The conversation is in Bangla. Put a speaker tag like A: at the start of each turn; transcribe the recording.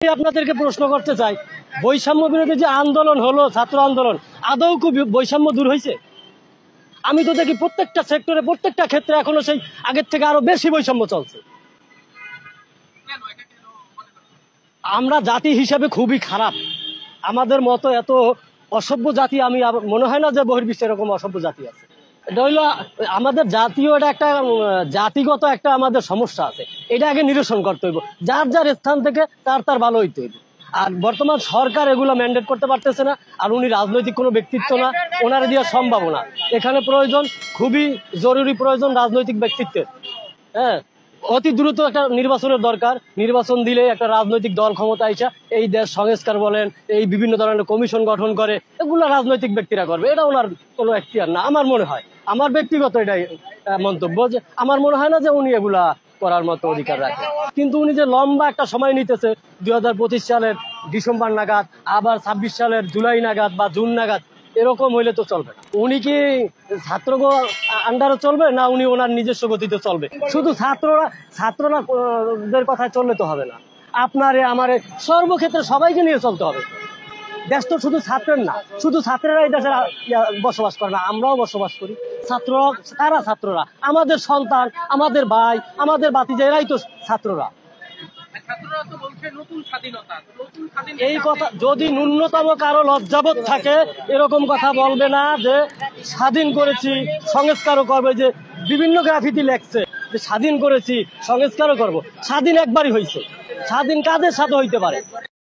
A: আপনাদেরকে প্রশ্ন করতে চাই, বৈষম্য বিরোধী যে আন্দোলন হলো, ছাত্র আন্দোলন, আদৌ কি বৈষম্য দূর হয়েছে? আমি তো দেখি প্রত্যেকটা সেক্টরে, প্রত্যেকটা ক্ষেত্রে এখনো সেই আগের থেকে আরো বেশি বৈষম্য চলছে। আমরা জাতি হিসেবে খুবই খারাপ। আমাদের মতো এত অসভ্য জাতি আমি মনে হয় না যে বহির্বিশ্বে এরকম অসভ্য জাতি আছে। এটা হইলো আমাদের জাতীয়, এটা একটা জাতিগত একটা আমাদের সমস্যা আছে, এটা আগে নিরসন করতে হইব। যার যার স্থান থেকে তার ভালো হইতে হইব। আর বর্তমান সরকার এগুলো ম্যান্ডেট করতে পারতেছে না, আর উনি রাজনৈতিক কোনো ব্যক্তিত্ব না, ওনার দিয়ে সম্ভব না। এখানে প্রয়োজন, খুবই জরুরি প্রয়োজন রাজনৈতিক ব্যক্তিত্বের। হ্যাঁ, অতি দ্রুত একটা নির্বাচনের দরকার। নির্বাচন দিলে একটা রাজনৈতিক দল ক্ষমতা আইসা এই দেশ সংস্কার বলেন, এই বিভিন্ন ধরনের কমিশন গঠন করে, এগুলো রাজনৈতিক ব্যক্তিরা করবে। এটা ওনার কোনো এখতিয়ার না আমার মনে হয়। আমার ব্যক্তিগত এটাই মন্তব্য, যে আমার মনে হয় না যে উনি এগুলা করার মতো অধিকার রাখে। কিন্তু উনি যে লম্বা একটা সময় নিতেছে, 2025 সালের ডিসেম্বর নাগাদ, আবার 26 সালের জুলাই নাগাদ বা জুন নাগাদ, এরকম হইলে তো চলবে না। উনি কি ছাত্র আন্ডারে চলবে, না উনি ওনার নিজস্ব গতিতে চলবে? শুধু ছাত্ররা দের কথায় চললে তো হবে না। আপনারে আমারে সর্বক্ষেত্রে সবাইকে নিয়ে চলতে হবে। দেশ তো শুধু ছাত্রের না, শুধু ছাত্রেরা এই দেশে বসবাস করে না, আমরাও বসবাস করি। ছাত্ররা আমাদের সন্তান, আমাদের ভাই, আমাদের বাতিজা, এরাই তো ছাত্ররা। এই কথা যদি ন্যূনতম কারো লজ্জাবোধ থাকে, এরকম কথা বলবে না যে স্বাধীন করেছি, সংস্কারও করবে। যে বিভিন্ন গ্রাফিতি লেখছে যে স্বাধীন করেছি, সংস্কারও করব। স্বাধীন একবারই হয়েছে, স্বাধীন কাদের সাথে হইতে পারে?